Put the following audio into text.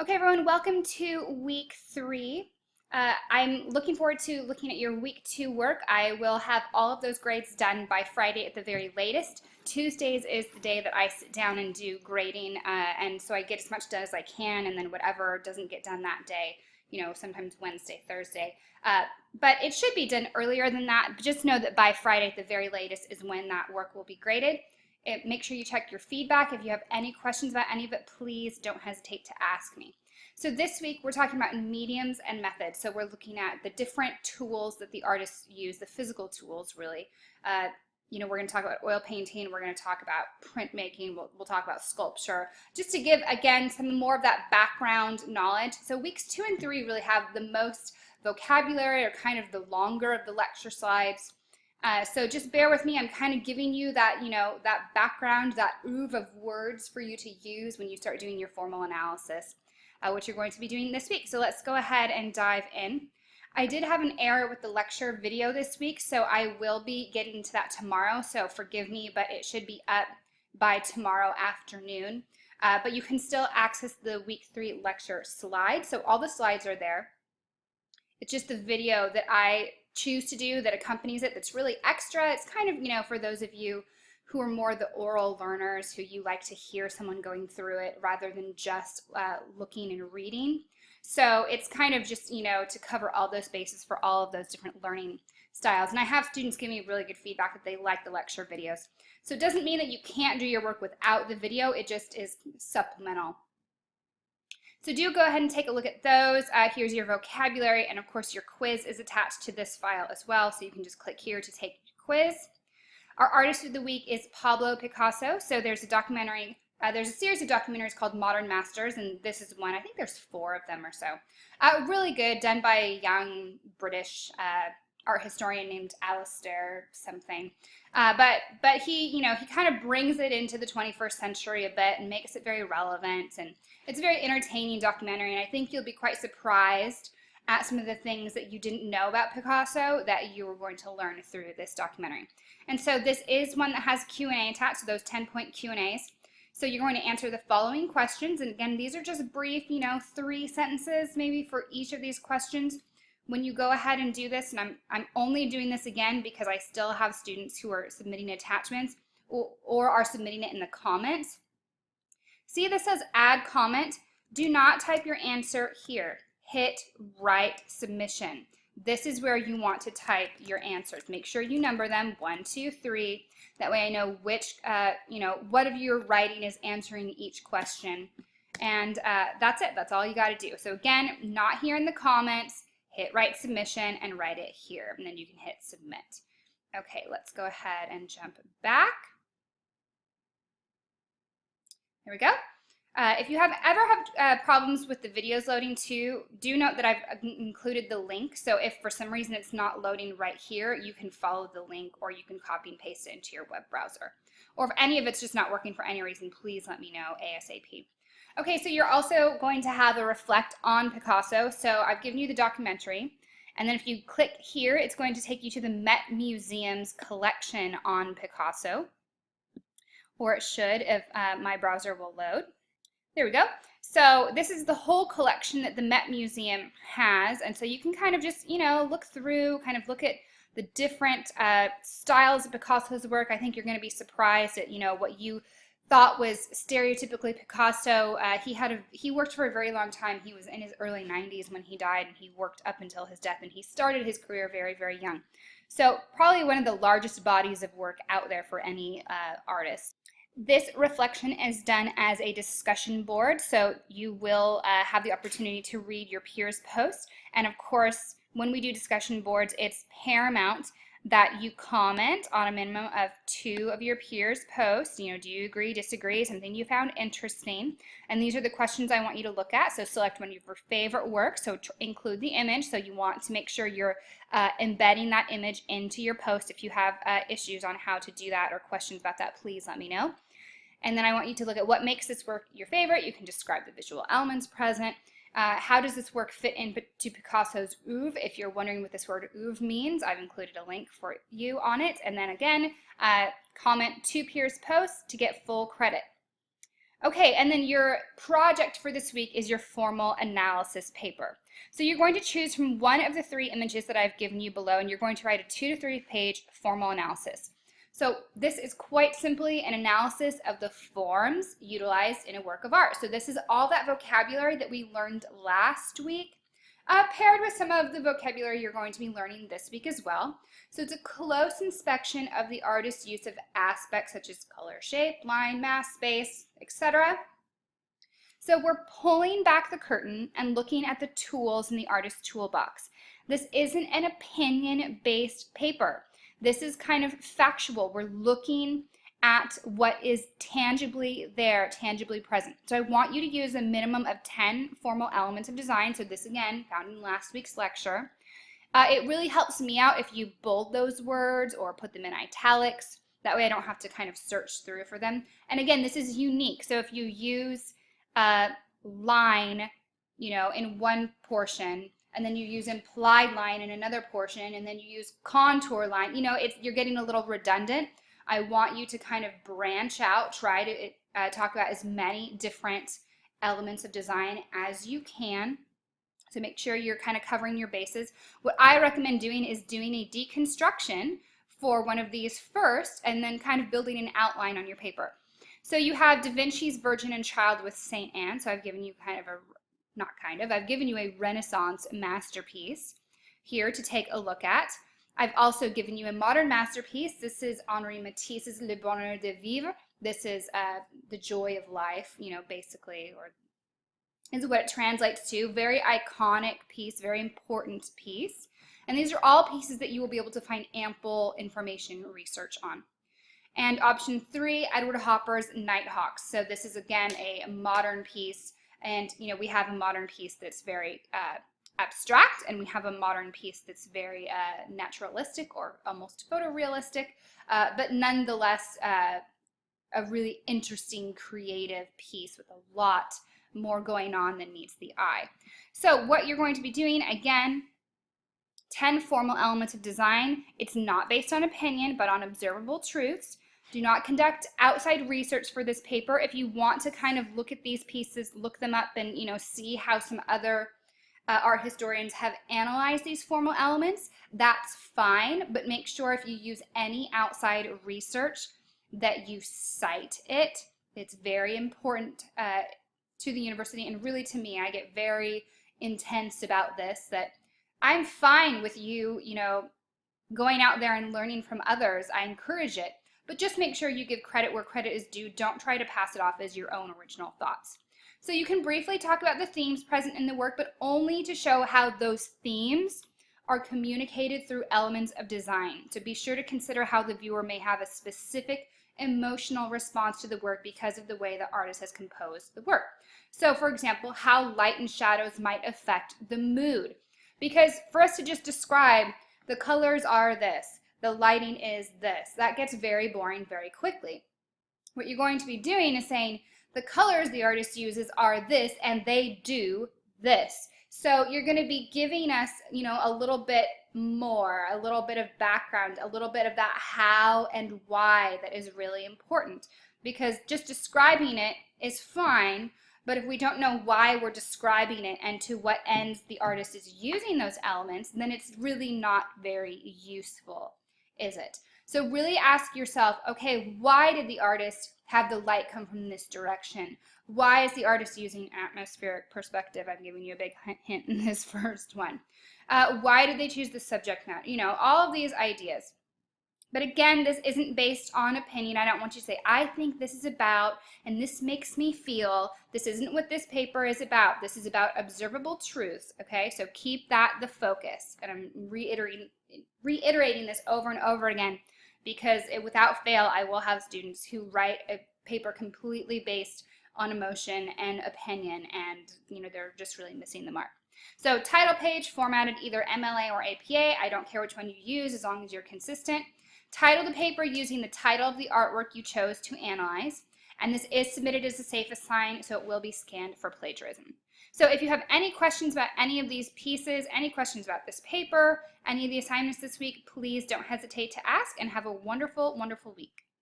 Okay, everyone, welcome to week 3. I'm looking forward to looking at your week 2 work. I will have all of those grades done by Friday at the very latest. Tuesdays is the day that I sit down and do grading, and so I get as much done as I can, and then whatever doesn't get done that day, sometimes Wednesday, Thursday. But it should be done earlier than that. But just know that by Friday at the very latest is when that work will be graded. Make sure you check your feedback. If you have any questions about any of it, please don't hesitate to ask me. So this week we're talking about mediums and methods. So we're looking at the different tools that the artists use, the physical tools really. We're going to talk about oil painting, we're going to talk about printmaking, we'll talk about sculpture, just to give, again, some more of that background knowledge. So weeks 2 and 3 really have the most vocabulary, or kind of the longer of the lecture slides. So just bear with me. I'm kind of giving you that, that background, that oeuvre of words for you to use when you start doing your formal analysis, which you're going to be doing this week. So let's go ahead and dive in. I did have an error with the lecture video this week, so I will be getting to that tomorrow. So forgive me, but it should be up by tomorrow afternoon. But you can still access the week 3 lecture slides. So all the slides are there. It's just the video that I choose to do that accompanies it that's really extra. It's kind of, for those of you who are more the oral learners, who you like to hear someone going through it rather than just looking and reading. So it's kind of just, to cover all those bases for all of those different learning styles. And I have students give me really good feedback that they like the lecture videos. So it doesn't mean that you can't do your work without the video, it just is supplemental. So do go ahead and take a look at those. Here's your vocabulary, and of course your quiz is attached to this file as well, so you can just click here to take your quiz. Our artist of the week is Pablo Picasso. So there's a documentary, there's a series of documentaries called Modern Masters, and this is one. I think there's 4 of them or so. Really good, done by a young British art historian named Alistair something. But he, he kind of brings it into the 21st century a bit and makes it very relevant, and it's a very entertaining documentary, and I think you'll be quite surprised at some of the things that you didn't know about Picasso that you were going to learn through this documentary. And so this is one that has Q&A attached, so those 10-point Q&As. So you're going to answer the following questions, and again, these are just brief, 3 sentences maybe for each of these questions. When you go ahead and do this, and I'm only doing this again because I still have students who are submitting attachments or are submitting it in the comments. See, this says add comment. Do not type your answer here. Hit write submission. This is where you want to type your answers. Make sure you number them 1, 2, 3. That way I know which, what of your writing is answering each question. And that's it. That's all you got to do. So again, not here in the comments. Hit write submission and write it here, and then you can hit submit. Okay, let's go ahead and jump back. There we go. If you ever have problems with the videos loading too, do note that I've included the link. So if for some reason it's not loading right here, you can follow the link, or you can copy and paste it into your web browser. Or if any of it's just not working for any reason, please let me know ASAP. Okay, so you're also going to have a reflect on Picasso. So I've given you the documentary, and then if you click here, it's going to take you to the Met Museum's collection on Picasso, or it should if my browser will load. There we go. So this is the whole collection that the Met Museum has, and so you can kind of just, look through, kind of look at the different styles of Picasso's work. I think you're going to be surprised at, what you thought was stereotypically Picasso. He worked for a very long time. He was in his early 90s when he died, and he worked up until his death, and he started his career very, very young. So probably one of the largest bodies of work out there for any artist. This reflection is done as a discussion board, so you will have the opportunity to read your peers' posts. And of course, when we do discussion boards, it's paramount that you comment on a minimum of 2 of your peers' posts. Do you agree, disagree, something you found interesting? And these are the questions I want you to look at. So select one of your favorite works, so include the image. So you want to make sure you're embedding that image into your post. If you have issues on how to do that or questions about that, please let me know. And then I want you to look at what makes this work your favorite. You can describe the visual elements present. How does this work fit into Picasso's oeuvre? If you're wondering what this word oeuvre means, I've included a link for you on it. And then again, comment 2 peers' posts to get full credit. Okay, and then your project for this week is your formal analysis paper. So you're going to choose from one of the 3 images that I've given you below, and you're going to write a 2 to 3 page formal analysis. So this is quite simply an analysis of the forms utilized in a work of art. So this is all that vocabulary that we learned last week, paired with some of the vocabulary you're going to be learning this week as well. So it's a close inspection of the artist's use of aspects such as color, shape, line, mass, space, etc. So we're pulling back the curtain and looking at the tools in the artist's toolbox. This isn't an opinion-based paper. This is kind of factual. We're looking at what is tangibly there, tangibly present. So I want you to use a minimum of 10 formal elements of design. So this, again, found in last week's lecture. It really helps me out if you bold those words or put them in italics. That way I don't have to kind of search through for them. And again, this is unique. So if you use a line, in one portion, and then you use implied line in another portion, and then you use contour line, you're getting a little redundant. I want you to kind of branch out, try to talk about as many different elements of design as you can to make sure you're kind of covering your bases. What I recommend doing is doing a deconstruction for one of these first, and then kind of building an outline on your paper. So you have Da Vinci's Virgin and Child with St. Anne. So I've given you I've given you a Renaissance masterpiece here to take a look at. I've also given you a modern masterpiece. This is Henri Matisse's Le Bonheur de Vivre. This is the joy of life, basically, or is what it translates to. Very iconic piece, very important piece. And these are all pieces that you will be able to find ample information research on. And option 3, Edward Hopper's Nighthawks. So this is, again, a modern piece. And, we have a modern piece that's very abstract, and we have a modern piece that's very naturalistic or almost photorealistic, but nonetheless a really interesting, creative piece with a lot more going on than meets the eye. So what you're going to be doing, again, 10 formal elements of design. It's not based on opinion, but on observable truths. Do not conduct outside research for this paper. If you want to kind of look at these pieces, look them up and see how some other art historians have analyzed these formal elements, that's fine, but make sure if you use any outside research that you cite it. It's very important to the university, and really to me, I get very intense about this, that I'm fine with you, going out there and learning from others. I encourage it. But just make sure you give credit where credit is due. Don't try to pass it off as your own original thoughts. So you can briefly talk about the themes present in the work, but only to show how those themes are communicated through elements of design. So be sure to consider how the viewer may have a specific emotional response to the work because of the way the artist has composed the work. So for example, how light and shadows might affect the mood. Because for us to just describe the colors are this, the lighting is this, that gets very boring very quickly. What you're going to be doing is saying the colors the artist uses are this and they do this. So you're going to be giving us, a little bit more, a little bit of background, a little bit of that how and why that is really important. Because just describing it is fine, but if we don't know why we're describing it and to what ends the artist is using those elements, then it's really not very useful, is it? So really ask yourself, okay, why did the artist have the light come from this direction? Why is the artist using atmospheric perspective? I've given you a big hint in this first one. Why did they choose the subject matter? All of these ideas. But again, this isn't based on opinion. I don't want you to say, I think this is about, and this makes me feel. This isn't what this paper is about. This is about observable truths, okay? So keep that the focus. And I'm reiterating this over and over again because without fail, I will have students who write a paper completely based on emotion and opinion, and they're just really missing the mark. So title page formatted either MLA or APA. I don't care which one you use as long as you're consistent. Title the paper using the title of the artwork you chose to analyze, and this is submitted as a safe assign, so it will be scanned for plagiarism. So if you have any questions about any of these pieces, any questions about this paper, any of the assignments this week, please don't hesitate to ask, and have a wonderful, wonderful week.